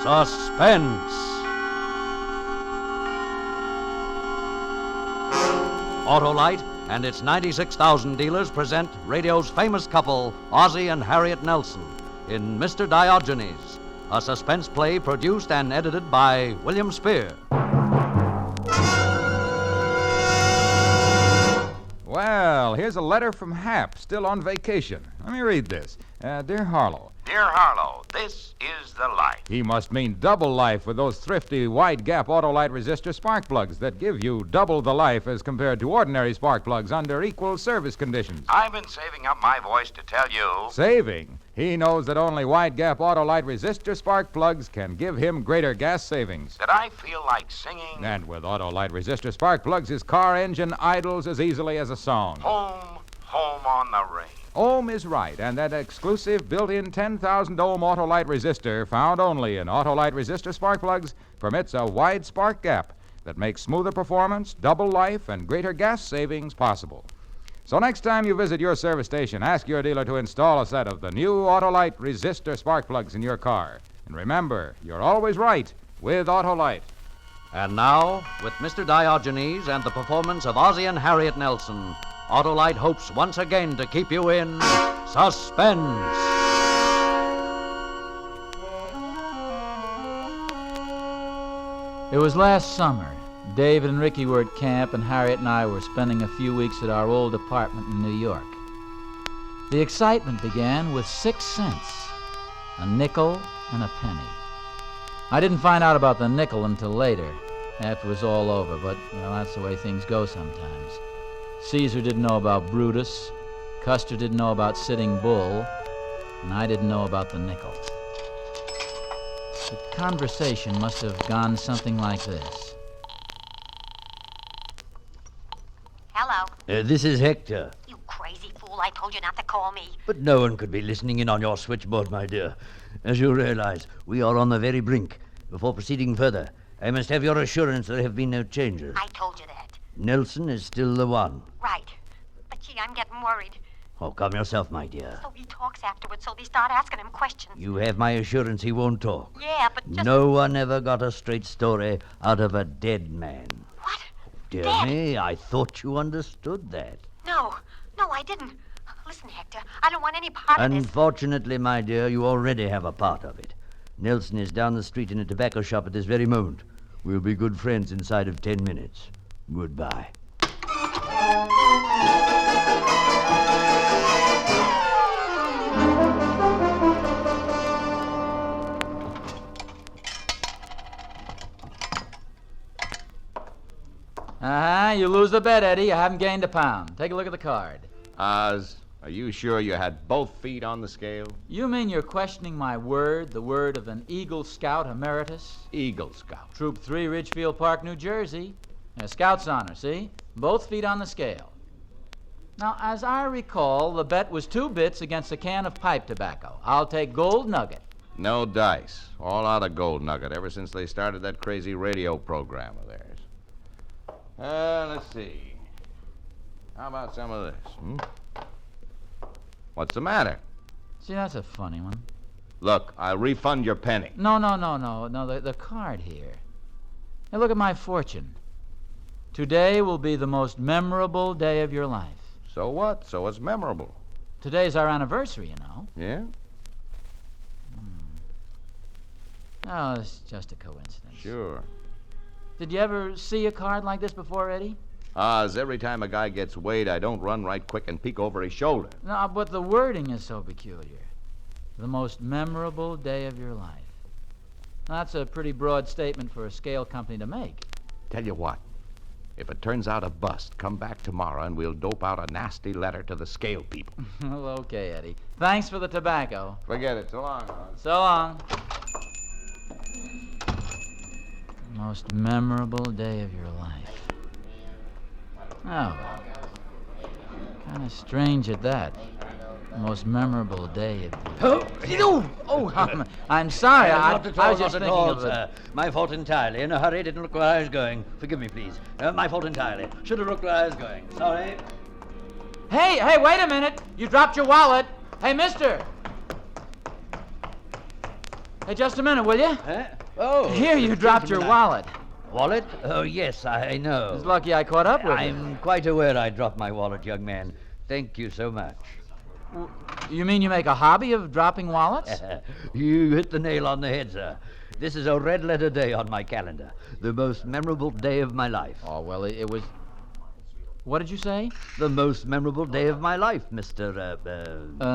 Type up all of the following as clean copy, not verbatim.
Suspense. Autolite and its 96,000 dealers present radio's famous couple, Ozzie and Harriet Nelson, in Mr. Diogenes, a suspense play produced and edited by William Spear. Well, here's a letter from Hap, still on vacation. Let me read this. Dear Harlow. Dear Harlow, this is the life. He must mean double life with those thrifty wide-gap Autolite resistor spark plugs that give you double the life as compared to ordinary spark plugs under equal service conditions. I've been saving up my voice to tell you. Saving? He knows that only wide-gap Autolite resistor spark plugs can give him greater gas savings. That I feel like singing. And with Autolite resistor spark plugs, his car engine idles as easily as a song. Home, home on the range. Ohm is right, and that exclusive built-in 10,000 ohm Autolite resistor found only in Autolite resistor spark plugs permits a wide spark gap that makes smoother performance, double life, and greater gas savings possible. So next time you visit your service station, ask your dealer to install a set of the new Autolite resistor spark plugs in your car. And remember, you're always right with Autolite. And now, with Mr. Diogenes and the performance of Ozzie and Harriet Nelson, Autolite hopes once again to keep you in suspense. It was last summer. David and Ricky were at camp, and Harriet and I were spending a few weeks at our old apartment in New York. The excitement began with 6 cents, a nickel and a penny. I didn't find out about the nickel until later, after it was all over, but, well, that's the way things go sometimes. Caesar didn't know about Brutus, Custer didn't know about Sitting Bull, and I didn't know about the nickel. The conversation must have gone something like this. Hello. This is Hector. You crazy fool, I told you not to call me. But no one could be listening in on your switchboard, my dear. As you realize, we are on the very brink. Before proceeding further, I must have your assurance there have been no changes. I told you that. Nelson is still the one. Right. But gee, I'm getting worried. Oh, calm yourself, my dear. So he talks afterwards, so they start asking him questions. You have my assurance he won't talk. Yeah, but just... No one ever got a straight story out of a dead man. What? Dear Dead? me, I thought you understood that. No, I didn't. Listen, Hector, I don't want any part of this. Unfortunately, my dear, you already have a part of it. Nelson is down the street in a tobacco shop at this very moment. We'll be good friends inside of 10 minutes. Goodbye. You lose the bet, Eddie. You haven't gained a pound. Take a look at the card. Oz, are you sure you had both feet on the scale? You mean you're questioning my word, the word of an Eagle Scout Emeritus? Eagle Scout. Troop 3, Ridgefield Park, New Jersey. Scout's honor, see? Both feet on the scale. Now, as I recall, the bet was 2 bits against a can of pipe tobacco. I'll take Gold Nugget. No dice. All out of Gold Nugget ever since they started that crazy radio program of theirs. Let's see. How about some of this? What's the matter? See, that's a funny one. Look, I'll refund your penny. No, the card here. Hey, look at my fortune. Today will be the most memorable day of your life. So what? So it's memorable. Today's our anniversary, you know. Yeah? Oh, it's just a coincidence. Sure. Did you ever see a card like this before, Eddie? Oz, every time a guy gets weighed, I don't run right quick and peek over his shoulder. No, but the wording is so peculiar. The most memorable day of your life. Now, that's a pretty broad statement for a scale company to make. Tell you what. If it turns out a bust, come back tomorrow and we'll dope out a nasty letter to the scale people. Well, okay, Eddie. Thanks for the tobacco. Forget it. So long, Oz. So long. Most memorable day of your life. Oh. Kind of strange at that. Most memorable day of... I'm sorry. I was just thinking of it. Sir. My fault entirely. In a hurry, didn't look where I was going. Forgive me, please. My fault entirely. Should have looked where I was going. Sorry. Hey, wait a minute. You dropped your wallet. Hey, mister. Hey, just a minute, will you? Oh. Here, you dropped your wallet. Wallet? Oh, yes, I know. It's lucky I caught up with you. I'm quite aware I dropped my wallet, young man. Thank you so much. You mean you make a hobby of dropping wallets? You hit the nail on the head, sir. This is a red-letter day on my calendar. The most memorable day of my life. Oh, well, it was... What did you say? The most memorable day of my life, Mr.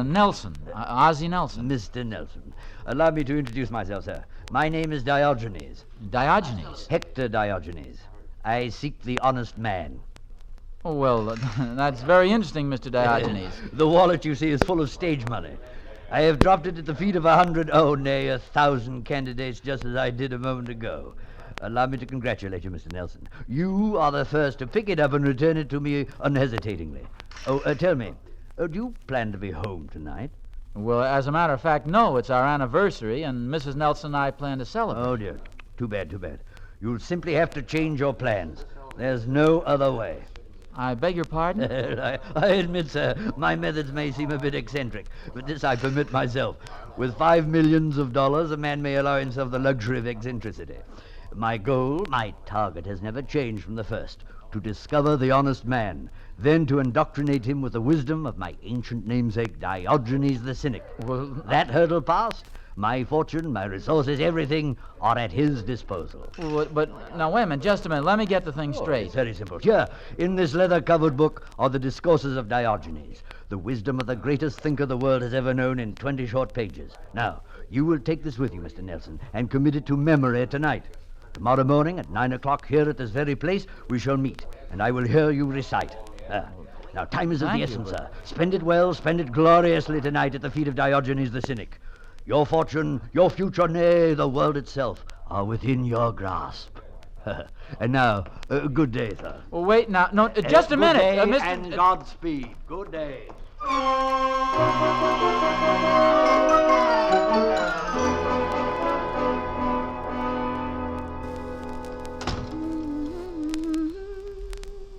Nelson. Ozzie Nelson. Mr. Nelson. Allow me to introduce myself, sir. My name is Diogenes. Diogenes? Hector Diogenes. I seek the honest man. Oh, well, that's very interesting, Mr. Diogenes. The wallet, you see, is full of stage money. I have dropped it at the feet of 1,000 candidates, just as I did a moment ago. Allow me to congratulate you, Mr. Nelson. You are the first to pick it up and return it to me unhesitatingly. Oh, tell me, do you plan to be home tonight? Well, as a matter of fact, no. It's our anniversary, and Mrs. Nelson and I plan to celebrate. Oh, dear. Too bad, too bad. You'll simply have to change your plans. There's no other way. I beg your pardon? I admit, sir, my methods may seem a bit eccentric, but this I permit myself. With $5 million, a man may allow himself the luxury of eccentricity. My goal, my target, has never changed from the first. To discover the honest man, then to indoctrinate him with the wisdom of my ancient namesake, Diogenes the Cynic. Well, that hurdle passed, my fortune, my resources, everything are at his disposal. But now, wait a minute, just a minute. Let me get the thing straight. It's very simple. Here, in this leather-covered book, are the Discourses of Diogenes, the wisdom of the greatest thinker the world has ever known in 20 short pages. Now, you will take this with you, Mr. Nelson, and commit it to memory tonight. Tomorrow morning at 9 o'clock here at this very place, we shall meet, and I will hear you recite. Now, time is of the essence, sir. Spend it well, spend it gloriously tonight at the feet of Diogenes the Cynic. Your fortune, your future, nay, the world itself, are within your grasp. And now, good day, sir. Well, wait now. No, just a minute. Good day Mr. and Godspeed. Good day.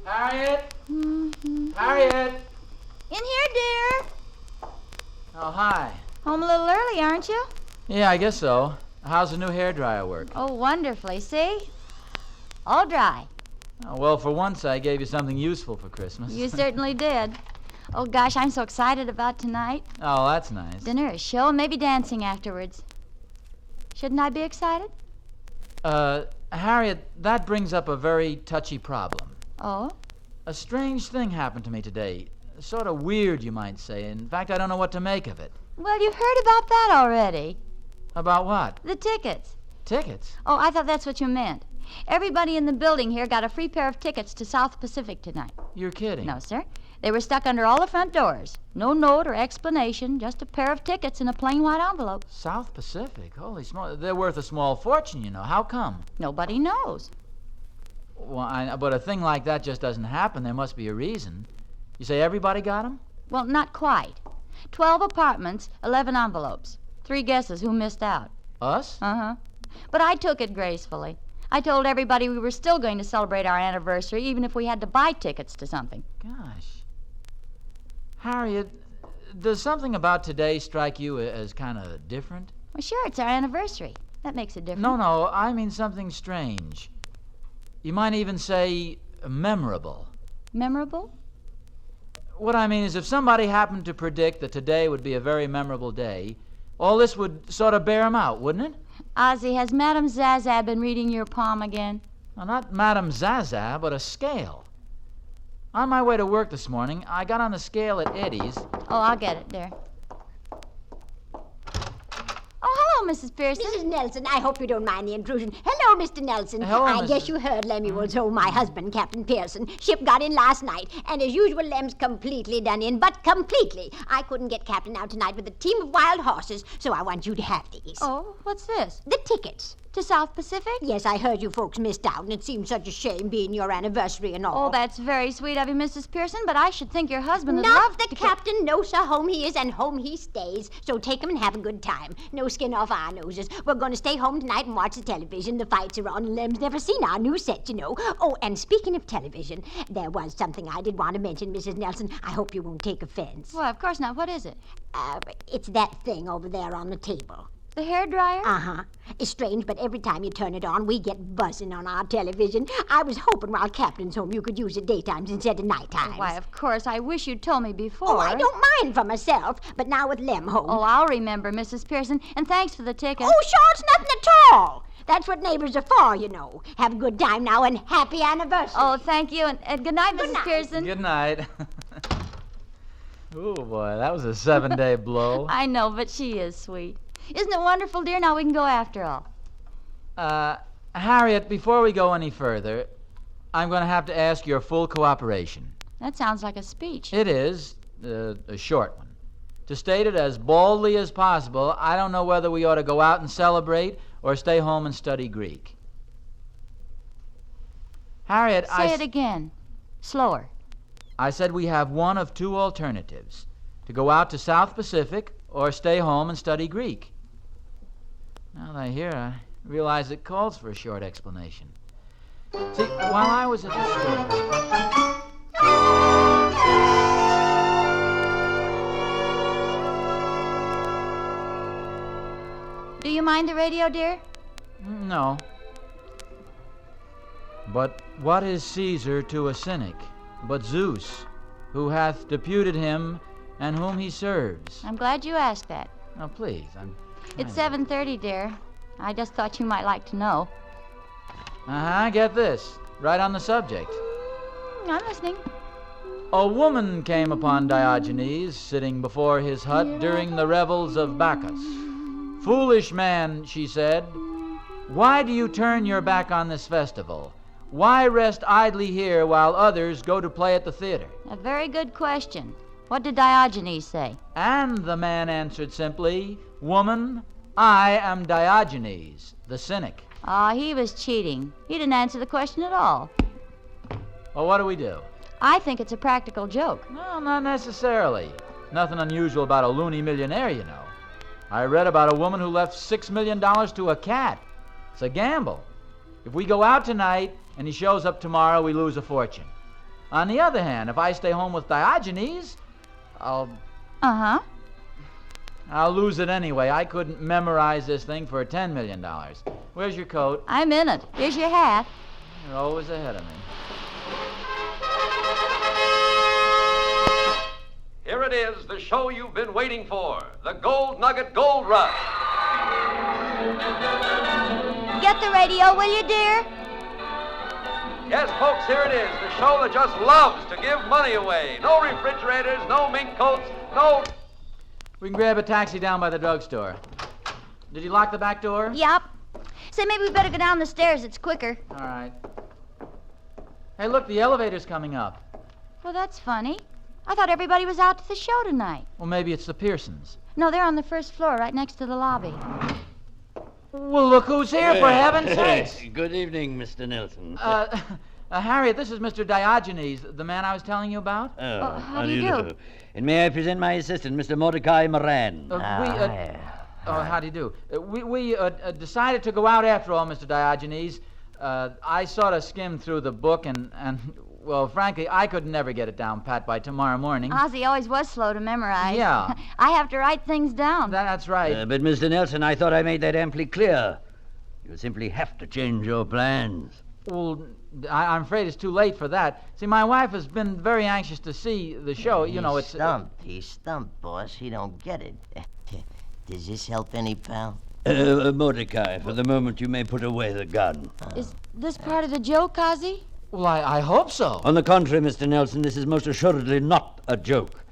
Harriet? Harriet? In here, dear. Oh, hi. Home a little early, aren't you? Yeah, I guess so. How's the new hairdryer work? Oh, wonderfully. See? All dry. Oh, well, for once, I gave you something useful for Christmas. You certainly did. Oh, gosh, I'm so excited about tonight. Oh, that's nice. Dinner, a show, and maybe dancing afterwards. Shouldn't I be excited? Harriet, that brings up a very touchy problem. Oh? A strange thing happened to me today. Sort of weird, you might say. In fact, I don't know what to make of it. Well, you've heard about that already. About what? The tickets. Tickets? Oh, I thought that's what you meant. Everybody in the building here got a free pair of tickets to South Pacific tonight. You're kidding. No, sir. They were stuck under all the front doors. No note or explanation, just a pair of tickets in a plain white envelope. South Pacific? Holy small. They're worth a small fortune, you know. How come? Nobody knows. Well, but a thing like that just doesn't happen. There must be a reason. You say everybody got them? Well, not quite. 12 apartments, 11 envelopes. 3 guesses who missed out. Us? Uh-huh. But I took it gracefully. I told everybody we were still going to celebrate our anniversary, even if we had to buy tickets to something. Gosh. Harriet, does something about today strike you as kind of different? Well, sure, it's our anniversary. That makes it different. No, I mean something strange. You might even say memorable. Memorable? What I mean is if somebody happened to predict that today would be a very memorable day, all this would sort of bear him out, wouldn't it? Ozzie, has Madame Zaza been reading your palm again? Well, not Madame Zaza, but a scale. On my way to work this morning, I got on the scale at Eddie's. Oh, I'll get it, dear. Oh, hello, Mrs. Pearson. Mrs. Nelson, I hope you don't mind the intrusion. Hello, Mr. Nelson. Hello, I Mrs. guess you heard Lemuel told my husband, Captain Pearson. Ship got in last night, and as usual, Lem's completely done in, but completely. I couldn't get Captain out tonight with a team of wild horses, so I want you to have these. Oh, what's this? The tickets. To South Pacific? Yes, I heard you folks missed out, and it seemed such a shame being your anniversary and all. Oh, that's very sweet of you, Mrs. Pearson, but I should think your husband would Not love the to... captain. No, sir. Home he is, and home he stays. So take him and have a good time. No skin off our noses. We're going to stay home tonight and watch the television. The fights are on, and Lem's never seen our new set, you know. Oh, and speaking of television, there was something I did want to mention, Mrs. Nelson. I hope you won't take offense. Well, of course not. What is it? It's that thing over there on the table. The hairdryer? Uh-huh. It's strange, but every time you turn it on, we get buzzing on our television. I was hoping while Captain's home you could use it daytimes instead of nighttimes. Why, of course. I wish you'd told me before. Oh, I don't mind for myself, but now with Lem home. Oh, I'll remember, Mrs. Pearson, and thanks for the ticket. Oh, sure, it's nothing at all. That's what neighbors are for, you know. Have a good time now and happy anniversary. Oh, thank you, and good night, Good Mrs. night. Pearson. Good night. Oh, boy, that was a 7-day blow. I know, but she is sweet. Isn't it wonderful, dear? Now we can go after all. Harriet, before we go any further, I'm going to have to ask your full cooperation. That sounds like a speech. It is, a short one. To state it as baldly as possible, I don't know whether we ought to go out and celebrate or stay home and study Greek. Harriet, Say it again. Slower. I said we have one of two alternatives. To go out to South Pacific or stay home and study Greek. Now that I hear, I realize it calls for a short explanation. See, while I was at the Do you mind the radio, dear? No. But what is Caesar to a cynic, but Zeus, who hath deputed him and whom he serves? I'm glad you asked that. Now, please, It's 7:30, dear. I just thought you might like to know. Get this. Right on the subject. I'm listening. A woman came upon Diogenes sitting before his hut during the revels of Bacchus. "Foolish man," she said, "why do you turn your back on this festival? Why rest idly here while others go to play at the theater?" A very good question. What did Diogenes say? And the man answered simply, "Woman, I am Diogenes, the cynic." He was cheating. He didn't answer the question at all. Well, what do we do? I think it's a practical joke. No, not necessarily. Nothing unusual about a loony millionaire, you know. I read about a woman who left $6 million to a cat. It's a gamble. If we go out tonight and he shows up tomorrow, we lose a fortune. On the other hand, if I stay home with Diogenes, I'll lose it anyway. I couldn't memorize this thing for $10 million. Where's your coat? I'm in it. Here's your hat. You're always ahead of me. Here it is, the show you've been waiting for, the Gold Nugget Gold Rush. Get the radio, will you, dear? Yes, folks, here it is, the show that just loves to give money away. No refrigerators, no mink coats, no... We can grab a taxi down by the drugstore. Did you lock the back door? Yep. Say, maybe we better go down the stairs. It's quicker. All right. Hey, look, the elevator's coming up. Well, that's funny. I thought everybody was out to the show tonight. Well, maybe it's the Pearsons. No, they're on the first floor, right next to the lobby. Well, look who's here, for heaven's sakes. Good evening, Mr. Nelson. Harriet, this is Mr. Diogenes, the man I was telling you about. How do you do? And may I present my assistant, Mr. Mordecai Moran. How do you do? We decided to go out after all, Mr. Diogenes. I sort of skimmed through the book and, well, frankly, I could never get it down pat by tomorrow morning. Ozzie always was slow to memorize. Yeah. I have to write things down. That's right. But, Mr. Nelson, I thought I made that amply clear. You simply have to change your plans. Well, I'm afraid it's too late for that. See, my wife has been very anxious to see the show. You know, it's... He's stumped, boss. He don't get it. Does this help any, pal? Mordecai, for the moment you may put away the gun. Is this part of the joke, Ozzie? Well, I hope so. On the contrary, Mr. Nelson, this is most assuredly not a joke.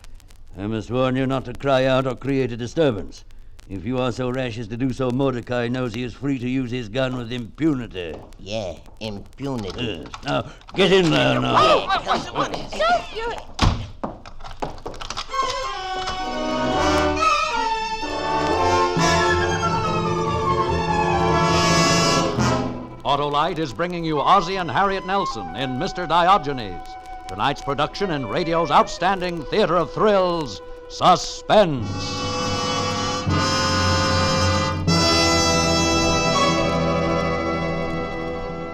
I must warn you not to cry out or create a disturbance. If you are so rash as to do so, Mordecai knows he is free to use his gun with impunity. Yeah, impunity. Now, get in there now. Autolite is bringing you Ozzie and Harriet Nelson in Mr. Diogenes, tonight's production in radio's outstanding theater of thrills, Suspense.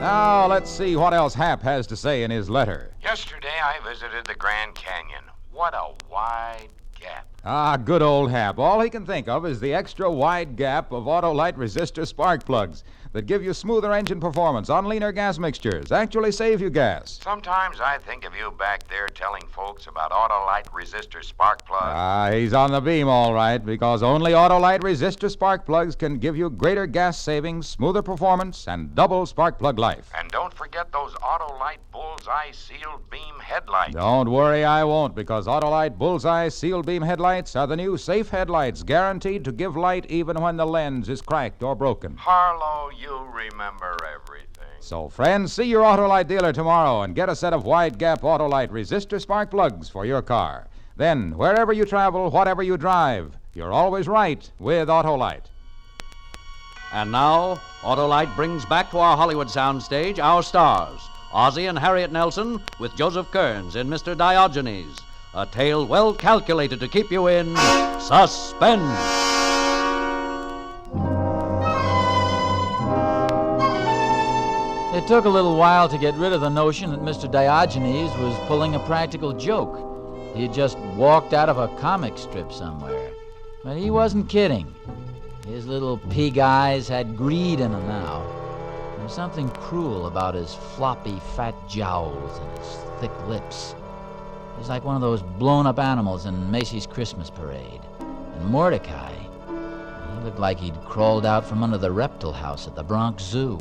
Now, let's see what else Hap has to say in his letter. Yesterday, I visited the Grand Canyon. What a wide, gap. Ah, good old Hap. All he can think of is the extra wide gap of Autolite resistor spark plugs that give you smoother engine performance on leaner gas mixtures, actually save you gas. Sometimes I think of you back there telling folks about Autolite resistor spark plugs. Ah, he's on the beam all right, because only Autolite resistor spark plugs can give you greater gas savings, smoother performance, and double spark plug life. And don't forget those Autolite Bullseye sealed beam headlights. Don't worry, I won't, because Autolite Bullseye sealed beam headlights are the new safe headlights guaranteed to give light even when the lens is cracked or broken. Harlow, you remember everything. So, friends, see your Autolite dealer tomorrow and get a set of wide-gap Autolite resistor spark plugs for your car. Then, wherever you travel, whatever you drive, you're always right with Autolite. And now, Autolite brings back to our Hollywood soundstage our stars, Ozzie and Harriet Nelson with Joseph Kearns in Mr. Diogenes, a tale well calculated to keep you in suspense. It took a little while to get rid of the notion that Mr. Diogenes was pulling a practical joke. He had just walked out of a comic strip somewhere. But he wasn't kidding. His little pig eyes had greed in them now. There was something cruel about his floppy, fat jowls and his thick lips. He was like one of those blown-up animals in Macy's Christmas parade. And Mordecai, he looked like he'd crawled out from under the reptile house at the Bronx Zoo.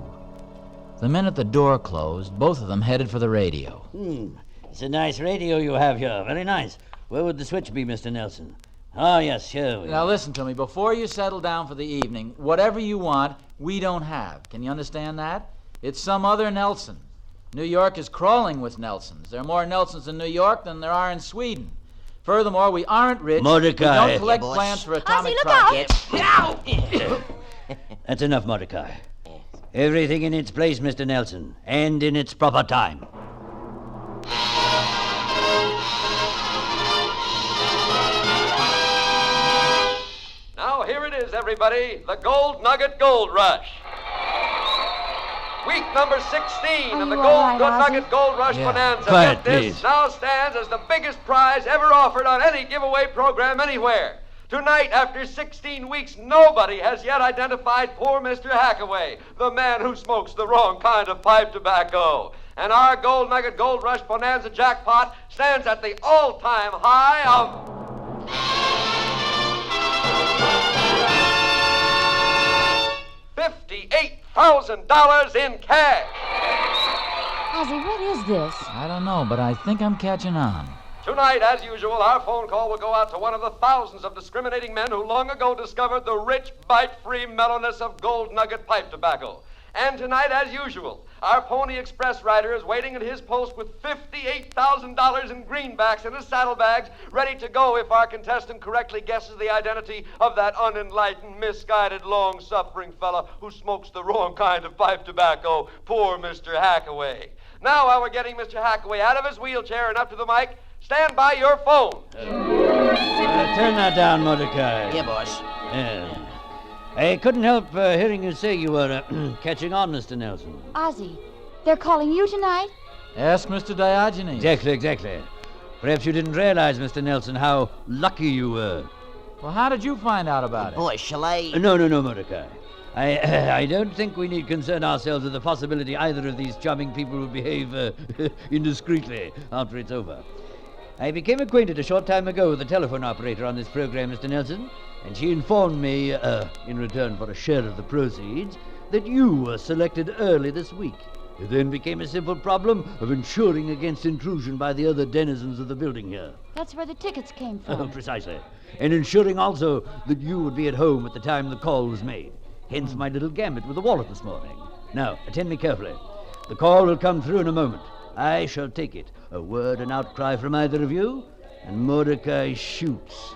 The minute the door closed, both of them headed for the radio. It's a nice radio you have here. Very nice. Where would the switch be, Mr. Nelson? Oh, yes, here. Now listen to me. Before you settle down for the evening, whatever you want, we don't have. Can you understand that? It's some other Nelson. New York is crawling with Nelsons. There are more Nelsons in New York than there are in Sweden. Furthermore, we aren't rich. Mordecai. We don't collect Yeah, plans for atomic Ozzie, look projects. That's enough, Mordecai. Everything in its place, Mr. Nelson, and in its proper time. Now, here it is, everybody, the Gold Nugget Gold Rush. Week number 16 of the you Gold all right, Good Ozzie? Nugget Gold Rush Yeah. Bonanza. Quiet, Get this, please. now stands as the biggest prize ever offered on any giveaway program anywhere. Tonight, after 16 weeks, nobody has yet identified poor Mr. Hackaway, the man who smokes the wrong kind of pipe tobacco. And our Gold Nugget Gold Rush Bonanza jackpot stands at the all-time high of $58,000 in cash. Ozzie, what is this? I don't know, but I think I'm catching on. Tonight, as usual, our phone call will go out to one of the thousands of discriminating men who long ago discovered the rich, bite-free mellowness of Gold Nugget pipe tobacco. And tonight, as usual, our Pony Express rider is waiting at his post with $58,000 in greenbacks in his saddlebags, ready to go if our contestant correctly guesses the identity of that unenlightened, misguided, long-suffering fella who smokes the wrong kind of pipe tobacco, poor Mr. Hackaway. Now, while we're getting Mr. Hackaway out of his wheelchair and up to the mic, stand by your phone. Turn that down, Mordecai. Yeah, boss. I couldn't help hearing you say you were catching on, Mr. Nelson. Ozzie, they're calling you tonight? Ask Mr. Diogenes. Exactly. Perhaps you didn't realize, Mr. Nelson, how lucky you were. Well, how did you find out about it? Boss, shall I... No, Mordecai. I don't think we need concern ourselves with the possibility either of these charming people will behave indiscreetly after it's over. I became acquainted a short time ago with the telephone operator on this program, Mr. Nelson, and she informed me, in return for a share of the proceeds, that you were selected early this week. It then became a simple problem of ensuring against intrusion by the other denizens of the building here. That's where the tickets came from. Precisely. And ensuring also that you would be at home at the time the call was made. Hence my little gambit with the wallet this morning. Now, attend me carefully. The call will come through in a moment. I shall take it. A word and outcry from either of you, and Mordecai shoots.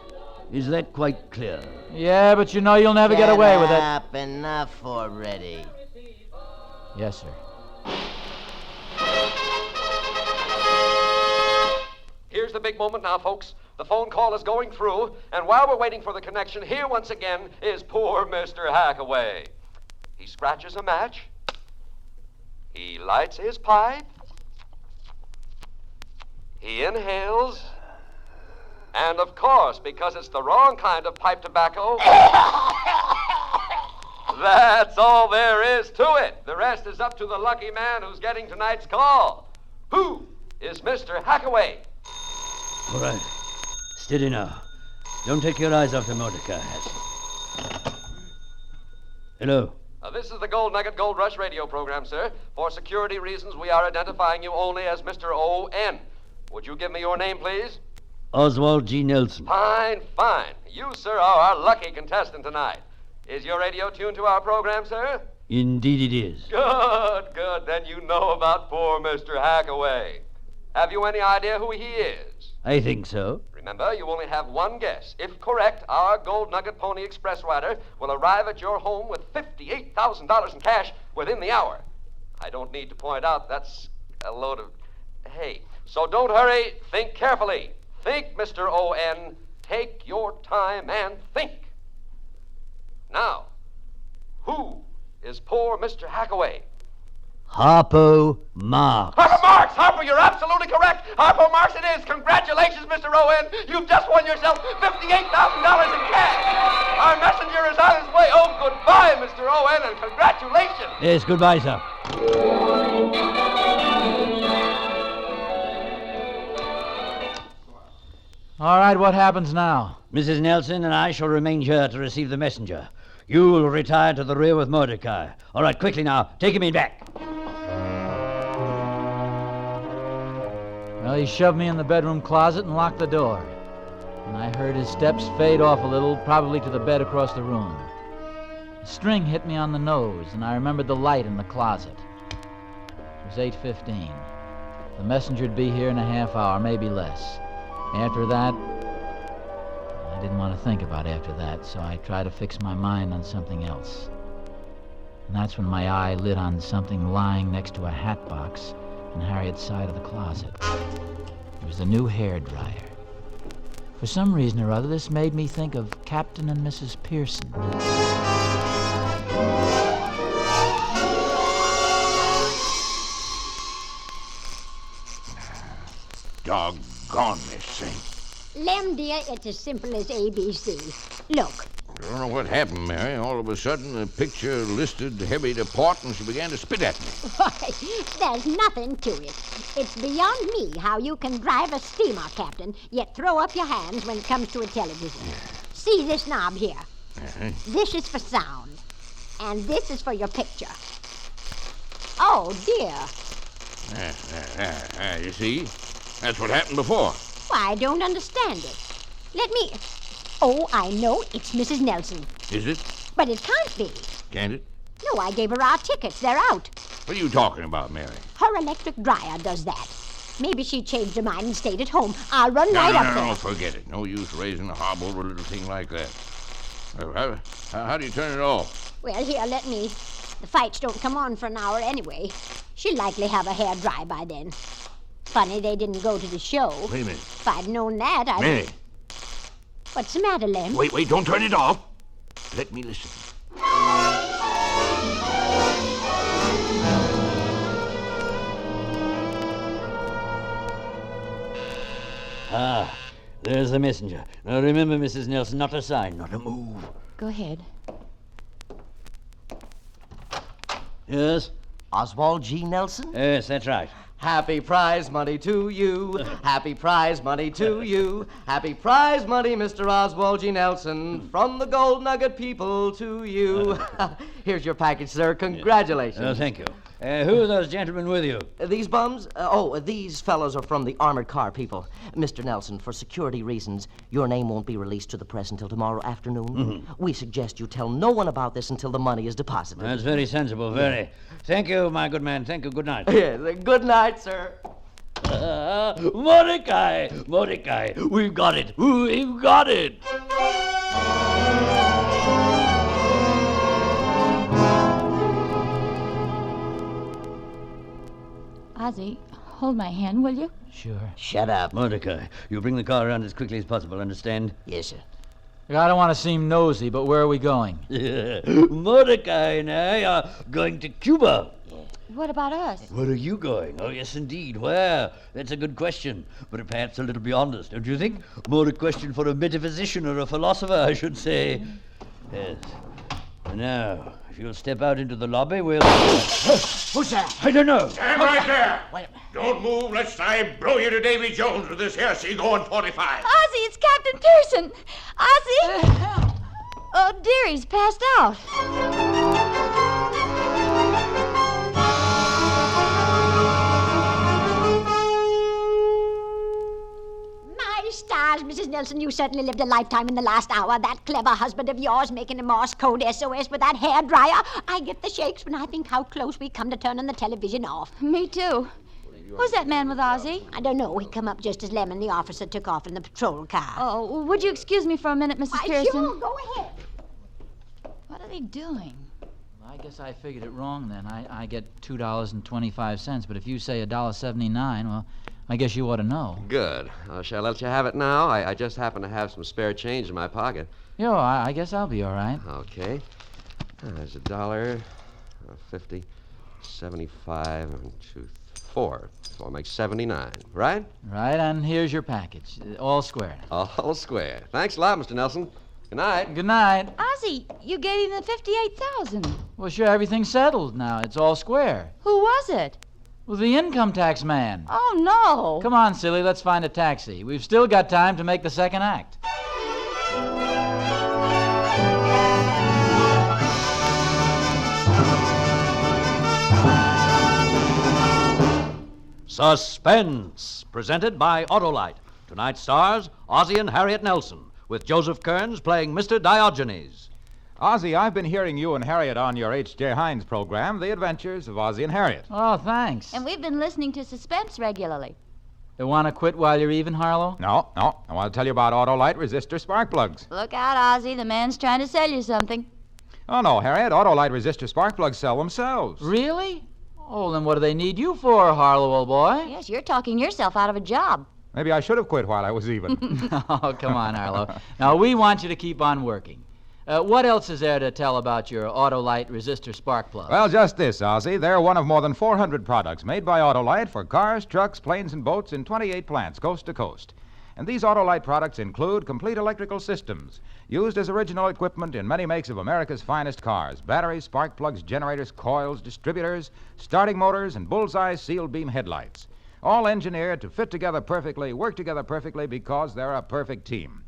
Is that quite clear? Yeah, but you know you'll never get away with it. Enough already. Yes, sir. Here's the big moment now, folks. The phone call is going through, and while we're waiting for the connection, here once again is poor Mr. Hackaway. He scratches a match. He lights his pipe. He inhales. And of course, because it's the wrong kind of pipe tobacco, that's all there is to it. The rest is up to the lucky man who's getting tonight's call. Who is Mr. Hackaway? All right. Steady now. Don't take your eyes off the Mordecai hat. Hello. This is the Gold Nugget Gold Rush radio program, sir. For security reasons, we are identifying you only as Mr. O.N. Would you give me your name, please? Oswald G. Nelson. Fine, fine. You, sir, are our lucky contestant tonight. Is your radio tuned to our program, sir? Indeed it is. Good, good. Then you know about poor Mr. Hackaway. Have you any idea who he is? I think so. Remember, you only have one guess. If correct, our Gold Nugget Pony Express rider will arrive at your home with $58,000 in cash within the hour. I don't need to point out that's a load of hay. So don't hurry. Think carefully. Think, Mr. O.N. Take your time and think. Now, who is poor Mr. Hackaway? Harpo Marx. Harpo Marx! Harpo, you're absolutely correct. Harpo Marx it is. Congratulations, Mr. O.N. You've just won yourself $58,000 in cash. Our messenger is on his way. Oh, goodbye, Mr. O.N., and congratulations. Yes, goodbye, sir. All right, what happens now? Mrs. Nelson and I shall remain here to receive the messenger. You will retire to the rear with Mordecai. All right, quickly now. Take him in back. Well, he shoved me in the bedroom closet and locked the door. And I heard his steps fade off a little, probably to the bed across the room. A string hit me on the nose, and I remembered the light in the closet. It was 8:15. The messenger'd be here in a half hour, maybe less. After that, I didn't want to think about after that, so I tried to fix my mind on something else. And that's when my eye lit on something lying next to a hat box in Harriet's side of the closet. It was a new hairdryer. For some reason or other, this made me think of Captain and Mrs. Pearson. Doggone this thing. Lem, dear, it's as simple as ABC. Look. I don't know what happened, Mary. All of a sudden, the picture listed heavy to port, and she began to spit at me. Why, there's nothing to it. It's beyond me how you can drive a steamer, Captain, yet throw up your hands when it comes to a television. See this knob here? This is for sound, and this is for your picture. Oh, dear. You see? That's what happened before. Why, I don't understand it. Let me... Oh, I know. It's Mrs. Nelson. Is it? But it can't be. Can't it? No, I gave her our tickets. They're out. What are you talking about, Mary? Her electric dryer does that. Maybe she changed her mind and stayed at home. I'll run right up there. No, forget it. No use raising a hob over a little thing like that. How do you turn it off? Well, here, let me. The fights don't come on for an hour anyway. She'll likely have her hair dry by then. Funny they didn't go to the show. Wait a minute. If I'd known that, I'd... Mary. What's the matter, Lem? Wait, don't turn it off. Let me listen. Ah, there's the messenger. Now remember, Mrs. Nelson, not a sign, not a move. Go ahead. Yes? Oswald G. Nelson? Yes, that's right. Happy prize money to you. Happy prize money to you. Happy prize money, Mr. Oswald G. Nelson. From the Gold Nugget people to you. Here's your package, sir. Congratulations. Oh, thank you. Who are those gentlemen with you? These bums? These fellows are from the armored car people. Mr. Nelson, for security reasons, your name won't be released to the press until tomorrow afternoon. Mm-hmm. We suggest you tell no one about this until the money is deposited. That's very sensible, very. Yeah. Thank you, my good man. Thank you. Good night. Yes, good night, sir. Mordecai! Mordecai! We've got it! We've got it! Ozzie, hold my hand, will you? Sure. Shut up. Mordecai, you bring the car around as quickly as possible, understand? Yes, sir. I don't want to seem nosy, but where are we going? Mordecai and I are going to Cuba. What about us? Where are you going? Oh, yes, indeed. Where? That's a good question, but perhaps a little beyond us, don't you think? More a question for a metaphysician or a philosopher, I should say. Yes. Now, if you'll step out into the lobby, we'll... Who's that? I don't know. Stand right there. Wait. Don't move lest I blow you to Davy Jones with this hair going 45. Ozzie, it's Captain Pearson. Ozzie! Oh, dear, he's passed out. My stars, Mrs. Nelson, you certainly lived a lifetime in the last hour. That clever husband of yours making a Morse code SOS with that hair dryer. I get the shakes when I think how close we come to turning the television off. Me too. Who's that man with Ozzie? I don't know. He come up just as Lemon, the officer, took off in the patrol car. Oh, would you excuse me for a minute, Mrs. Pearson? Sure, go ahead. What are they doing? I guess I figured it wrong then. I get $2.25, but if you say $1.79, well, I guess you ought to know. Good. Shall I let you have it now? I just happen to have some spare change in my pocket. Yo, I guess I'll be all right. Okay. There's $1, 50, 75, and 2, 4. 4 makes 79, right? Right, and here's your package. All square. All square. Thanks a lot, Mr. Nelson. Good night. Good night. Ozzie, you gave him the $58,000. Well, sure, everything's settled now. It's all square. Who was it? Well, the income tax man. Oh, no. Come on, silly, let's find a taxi. We've still got time to make the second act. Suspense, presented by Autolite. Tonight's stars, Ozzie and Harriet Nelson, with Joseph Kearns playing Mr. Diogenes. Ozzie, I've been hearing you and Harriet on your H.J. Hines program, The Adventures of Ozzie and Harriet. Oh, thanks. And we've been listening to Suspense regularly. You want to quit while you're even, Harlow? No. I want to tell you about Autolite resistor spark plugs. Look out, Ozzie. The man's trying to sell you something. Oh, no, Harriet. Autolite resistor spark plugs sell themselves. Really? Oh, then what do they need you for, Harlow, old boy? Yes, you're talking yourself out of a job. Maybe I should have quit while I was even. Oh, come on, Harlow. Now, we want you to keep on working. What else is there to tell about your Autolite resistor spark plug? Well, just this, Ozzie. They're one of more than 400 products made by Autolite for cars, trucks, planes, and boats in 28 plants, coast to coast. And these Autolite products include complete electrical systems, used as original equipment in many makes of America's finest cars: batteries, spark plugs, generators, coils, distributors, starting motors, and bullseye sealed beam headlights. All engineered to fit together perfectly, work together perfectly, because they're a perfect team.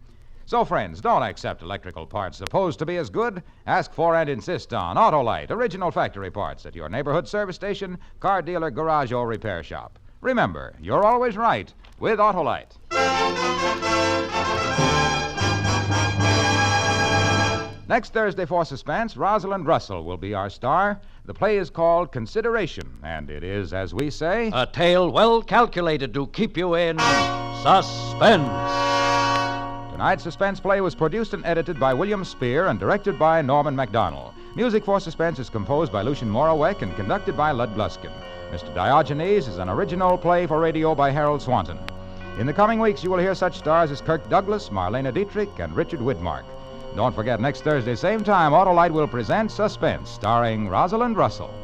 So, friends, don't accept electrical parts supposed to be as good. Ask for and insist on Autolite, original factory parts at your neighborhood service station, car dealer, garage, or repair shop. Remember, you're always right with Autolite. Next Thursday for Suspense, Rosalind Russell will be our star. The play is called Consideration, and it is, as we say, a tale well calculated to keep you in suspense. Tonight's suspense play was produced and edited by William Spear and directed by Norman MacDonald. Music for Suspense is composed by Lucien Moraweck and conducted by Lud Gluskin. Mr. Diogenes is an original play for radio by Harold Swanton. In the coming weeks, you will hear such stars as Kirk Douglas, Marlena Dietrich, and Richard Widmark. Don't forget, next Thursday, same time, Autolite will present Suspense, starring Rosalind Russell.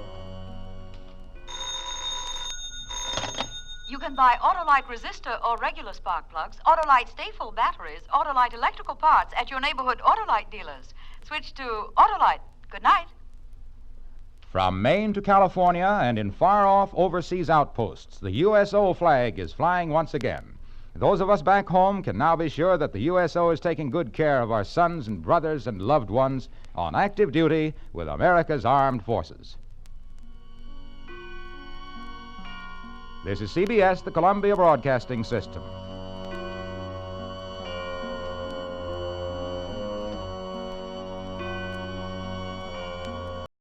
You can buy Autolite resistor or regular spark plugs, Autolite stay-full batteries, Autolite electrical parts at your neighborhood Autolite dealers. Switch to Autolite. Good night. From Maine to California and in far-off overseas outposts, the USO flag is flying once again. Those of us back home can now be sure that the USO is taking good care of our sons and brothers and loved ones on active duty with America's armed forces. This is CBS, the Columbia Broadcasting System.